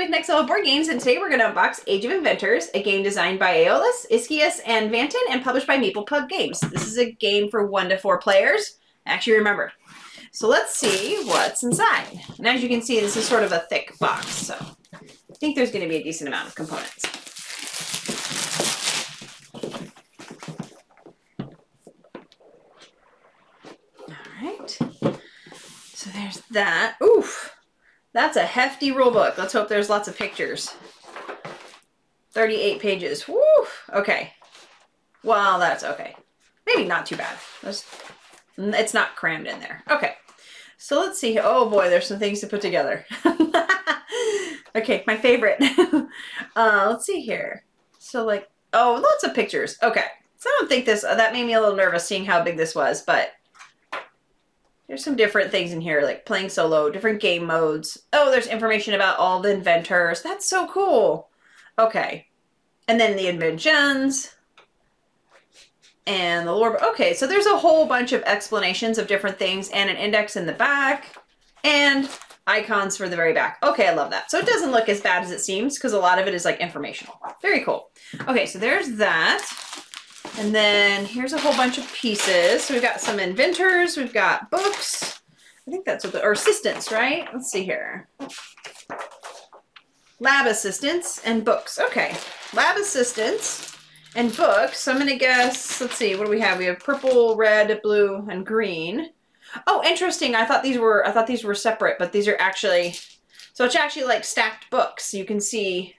with Next Level Board Games, and today we're going to unbox Age of Inventors, a game designed by Aeolus, Iskias, and Vanton, and published by Maple Pug Games. This is a game for 1 to 4 players. Actually, remember. So let's see what's inside. And as you can see, this is sort of a thick box, so I think there's going to be a decent amount of components. All right. So there's that. Oof. That's a hefty rule book. Let's hope there's lots of pictures. 38 pages. Woo! Okay. Well, that's okay. Maybe not too bad. It's not crammed in there. Okay. So let's see. Oh boy, there's some things to put together. Okay, my favorite. Let's see here. So like, oh, lots of pictures. Okay. So I don't think that made me a little nervous seeing how big this was, but there's some different things in here, like playing solo, different game modes. Oh, there's information about all the inventors. That's so cool. Okay. And then the inventions and the lore. Okay, so there's a whole bunch of explanations of different things and an index in the back and icons for the very back. Okay, I love that. So it doesn't look as bad as it seems because a lot of it is like informational. Very cool. Okay, so there's that. And then here's a whole bunch of pieces. So we've got some inventors, we've got books. I think that's what or assistants, right? Let's see here. Lab assistants and books. Okay, lab assistants and books. So I'm gonna guess, let's see, what do we have? We have purple, red, blue, and green. Oh, interesting. I thought these were separate, but these are actually, so it's actually like stacked books. You can see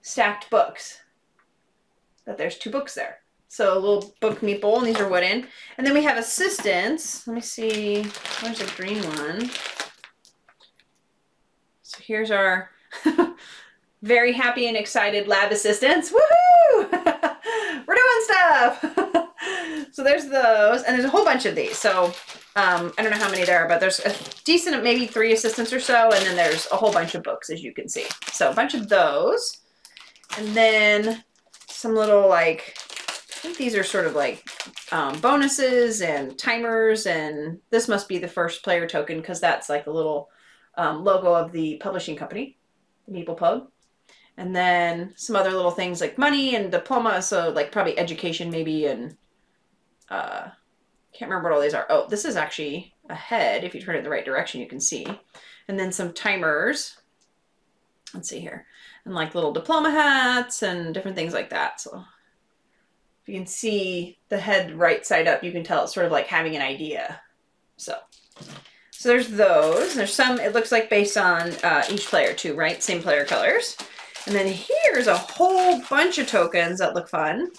stacked books. That there's 2 books there. So a little book meeple, and these are wooden. And then we have assistants. Let me see, where's the green one? So here's our very happy and excited lab assistants. Woohoo! We're doing stuff! So there's those, and there's a whole bunch of these. So I don't know how many there are, but there's a decent, maybe 3 assistants or so, and then there's a whole bunch of books, as you can see. So a bunch of those. And then some little, like, I think these are sort of like bonuses and timers, and this must be the first player token because that's like the little logo of the publishing company, Maple Pug. And then some other little things like money and diploma, so like probably education maybe, and can't remember what all these are. Oh, this is actually a head. If you turn it in the right direction, you can see. And then some timers. Let's see here. And like little diploma hats and different things like that. So if you can see the head right side up, you can tell it's sort of like having an idea. So there's those. There's some, it looks like based on each player too, right? Same player colors. And then here's a whole bunch of tokens that look fun.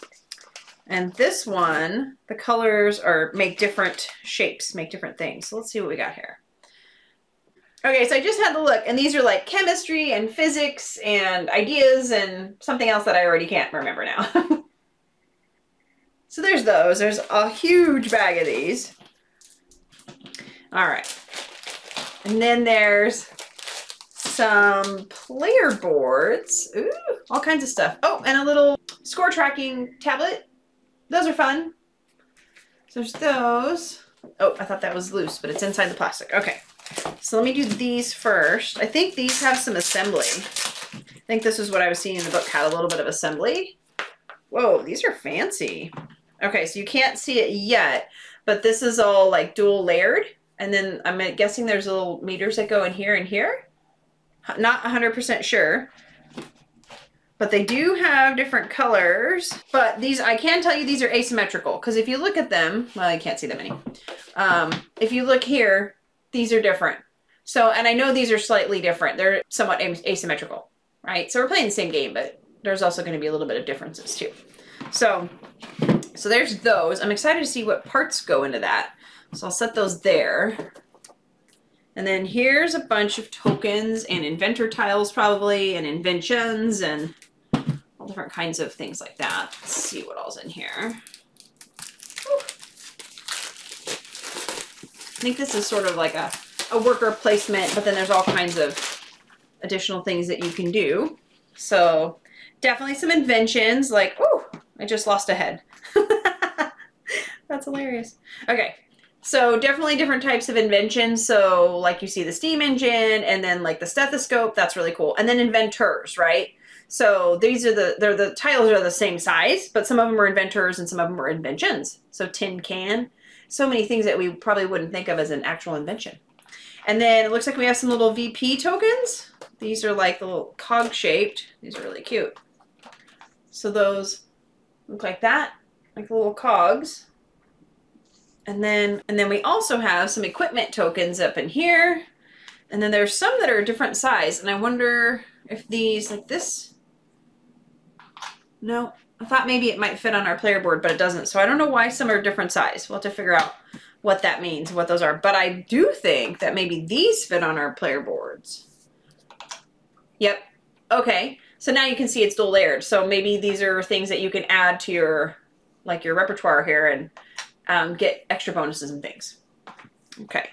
And this one, the colors make different shapes, make different things. So let's see what we got here. Okay, so I just had to look, and these are like chemistry and physics and ideas and something else that I already can't remember now. So there's those. There's a huge bag of these. All right. And then there's some player boards. Ooh, all kinds of stuff. Oh, and a little score tracking tablet. Those are fun. So there's those. Oh, I thought that was loose, but it's inside the plastic. Okay. So let me do these first. I think these have some assembly. I think this is what I was seeing in the book, had a little bit of assembly. Whoa, these are fancy. Okay, so you can't see it yet, but this is all like dual layered. And then I'm guessing there's little meters that go in here and here. Not 100% sure. But they do have different colors. But these, I can tell you these are asymmetrical. Because if you look at them, well, I can't see them any. If you look here, these are different. So, and I know these are slightly different. They're somewhat asymmetrical, right? So we're playing the same game, but there's also going to be a little bit of differences too. So there's those. I'm excited to see what parts go into that. So I'll set those there. And then here's a bunch of tokens and inventor tiles probably, and inventions and all different kinds of things like that. Let's see what all's in here. Whew. I think this is sort of like a worker placement, but then there's all kinds of additional things that you can do. So definitely some inventions like, oh, I just lost a head. That's hilarious. Okay, So definitely different types of inventions. So like you see the steam engine and then like the stethoscope, that's really cool. And then inventors, right? So these are the titles are the same size, but some of them are inventors and some of them are inventions. So tin can, so many things that we probably wouldn't think of as an actual invention. And then it looks like we have some little VP tokens. These are like the little cog shaped. These are really cute. So those look like that, like the little cogs. And then we also have some equipment tokens up in here. And then there's some that are a different size. And I wonder if these, like this, no, I thought maybe it might fit on our player board, but it doesn't. So I don't know why some are different size. We'll have to figure out what that means, what those are. But I do think that maybe these fit on our player boards. Yep. Okay. So now you can see it's dual layered. So maybe these are things that you can add to your, like your repertoire here and get extra bonuses and things. Okay.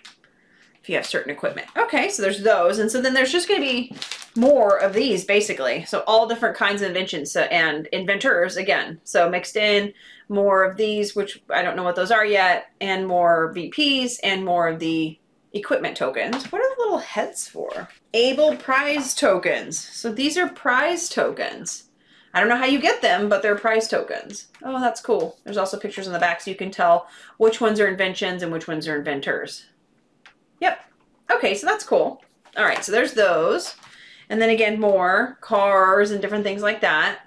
If you have certain equipment. Okay, so there's those. And so then there's just going to be more of these basically. So all different kinds of inventions and inventors again. So mixed in more of these, which I don't know what those are yet, and more VPs and more of the equipment tokens. What are the little heads for? Able prize tokens. So these are prize tokens. I don't know how you get them, but they're prize tokens. Oh, that's cool. There's also pictures on the back so you can tell which ones are inventions and which ones are inventors. Yep. Okay, so that's cool. All right, so there's those. And then again, more cars and different things like that.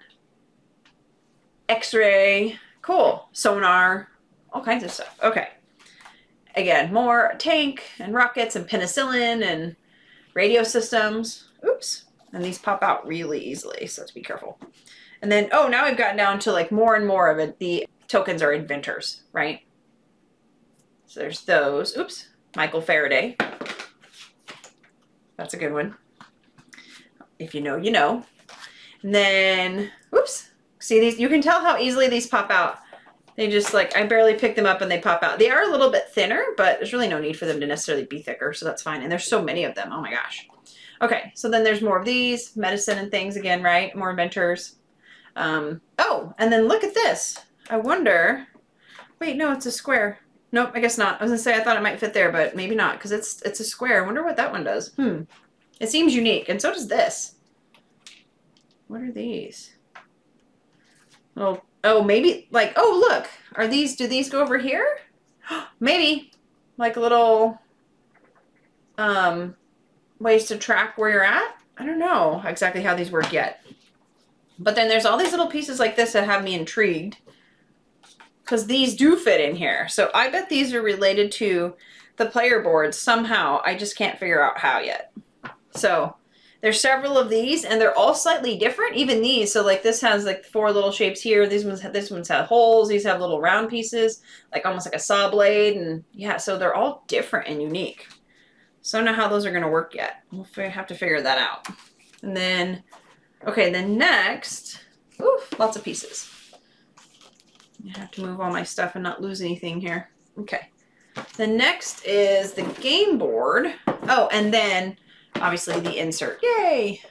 X-ray, cool. Sonar, all kinds of stuff. Okay. Again, more tank and rockets and penicillin and radio systems. Oops. And these pop out really easily, so let's be careful. And then, oh, now we've gotten down to like more and more of it. The tokens are inventors, right? So there's those. Oops. Michael Faraday. That's a good one. If you know, you know. And then, oops. See these? You can tell how easily these pop out. They just like, I barely pick them up and they pop out. They are a little bit thinner, but there's really no need for them to necessarily be thicker, so that's fine. And there's so many of them. Oh my gosh. Okay, so then there's more of these, medicine and things again, right? More inventors. Oh, and then look at this. I wonder, wait, no, it's a square. Nope, I guess not. I was gonna say I thought it might fit there, but maybe not because it's a square. I wonder what that one does. It seems unique, and so does this. What are these? Little, oh, maybe like, oh, look, are these, do these go over here? Maybe like little ways to track where you're at. I don't know exactly how these work yet. But then there's all these little pieces like this that have me intrigued because these do fit in here. So I bet these are related to the player boards somehow. I just can't figure out how yet. So there's several of these and they're all slightly different. Even these. So like this has like 4 little shapes here. This one's have holes. These have little round pieces, like almost like a saw blade. And yeah, so they're all different and unique. So I don't know how those are going to work yet. We'll have to figure that out. And then, okay, then next, oof, lots of pieces. I have to move all my stuff and not lose anything here. Okay. The next is the game board. Oh, and then obviously the insert. Yay!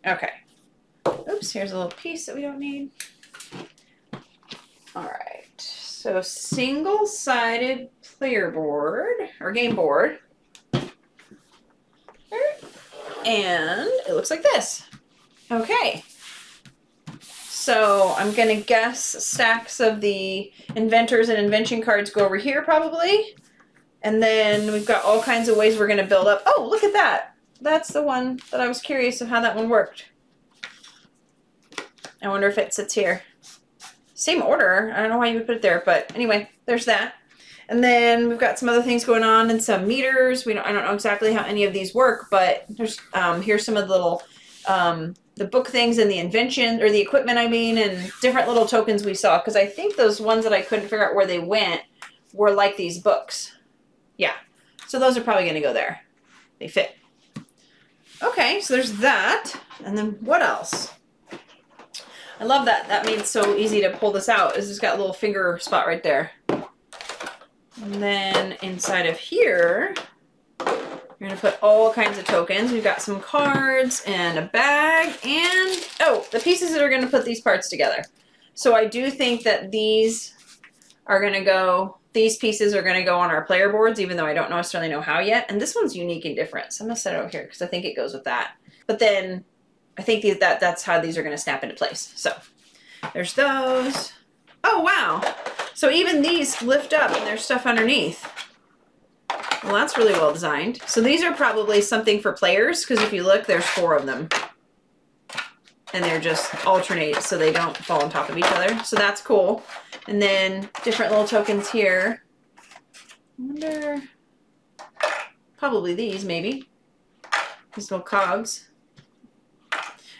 Okay. Oops, here's a little piece that we don't need. All right. So single-sided player board or game board. And it looks like this. Okay. So I'm going to guess stacks of the inventors and invention cards go over here probably. And then we've got all kinds of ways we're going to build up. Oh, look at that. That's the one that I was curious of how that one worked. I wonder if it sits here. Same order. I don't know why you would put it there, but anyway, there's that. And then we've got some other things going on and some meters. I don't know exactly how any of these work, but there's here's some of the little the book things and the invention or the equipment, I mean, and different little tokens we saw. Because I think those ones that I couldn't figure out where they went were like these books. Yeah, so those are probably going to go there. They fit. Okay, so there's that. And then what else? I love that. That made it so easy to pull this out. It's just got a little finger spot right there. And then inside of here, you're going to put all kinds of tokens. We've got some cards and a bag and, oh, the pieces that are going to put these parts together. So I do think that these are going to go these pieces are going to go on our player boards, even though I don't necessarily know how yet. And this one's unique and different. So I'm going to set it over here because I think it goes with that. But then I think that's how these are going to snap into place. So there's those. Oh, wow. So even these lift up and there's stuff underneath. Well, that's really well designed. So these are probably something for players because if you look, there's 4 of them. And they're just alternate so they don't fall on top of each other. So that's cool. And then different little tokens here. I wonder, probably these maybe. These little cogs.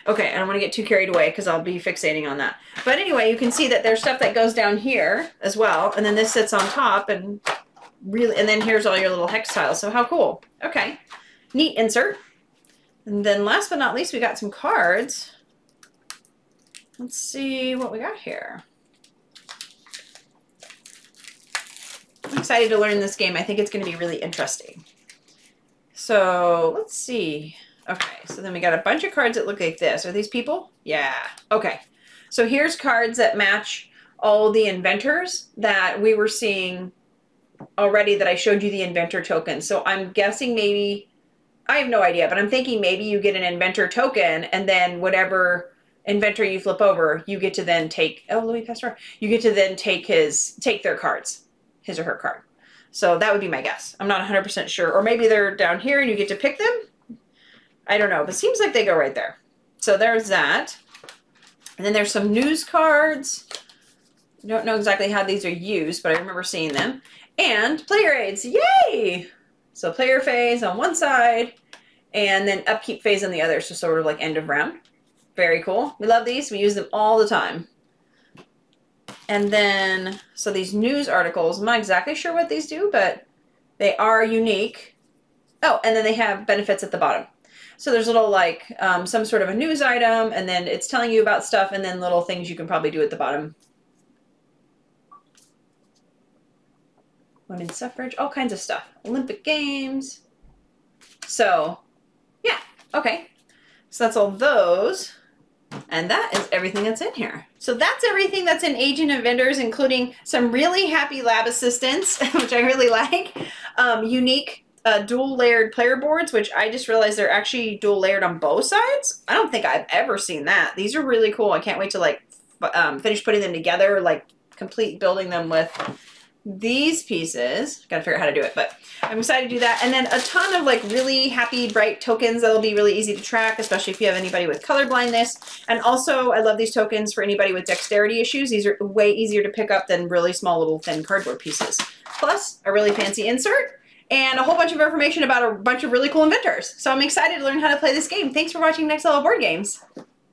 Okay, I don't want to get too carried away because I'll be fixating on that. But anyway, you can see that there's stuff that goes down here as well. And then this sits on top and really, and then here's all your little hex tiles. So how cool. Okay, neat insert. And then last but not least, we got some cards. Let's see what we got here. I'm excited to learn this game. I think it's going to be really interesting. So let's see. Okay, so then we got a bunch of cards that look like this. Are these people? Yeah. Okay. So here's cards that match all the inventors that we were seeing already that I showed you the inventor token. So I'm guessing maybe, I have no idea, but I'm thinking maybe you get an inventor token and then whatever inventor you flip over, you get to then take, oh, let me pass around. You get to then take their cards, his or her card. So that would be my guess. I'm not 100% sure. Or maybe they're down here and you get to pick them. I don't know, but it seems like they go right there. So there's that. And then there's some news cards. I don't know exactly how these are used, but I remember seeing them. And player aids, yay! So player phase on one side and then upkeep phase on the other. So sort of like end of round. Very cool. We love these. We use them all the time. And then, so these news articles, I'm not exactly sure what these do, but they are unique. Oh, and then they have benefits at the bottom. So there's little like some sort of a news item, and then it's telling you about stuff, and then little things you can probably do at the bottom. Women's suffrage, all kinds of stuff. Olympic Games. So, yeah, okay. So that's all those. And that is everything that's in here. So that's everything that's in Age of Inventors, including some really happy lab assistants, which I really like. Unique dual layered player boards, which I just realized they're actually dual layered on both sides. I don't think I've ever seen that. These are really cool. I can't wait to like finish putting them together, like complete building them with these pieces. Gotta figure out how to do it, but I'm excited to do that. And then a ton of like really happy, bright tokens that'll be really easy to track, especially if you have anybody with color blindness. And also, I love these tokens for anybody with dexterity issues. These are way easier to pick up than really small little thin cardboard pieces. Plus, a really fancy insert and a whole bunch of information about a bunch of really cool inventors. So I'm excited to learn how to play this game. Thanks for watching Next Level Board Games.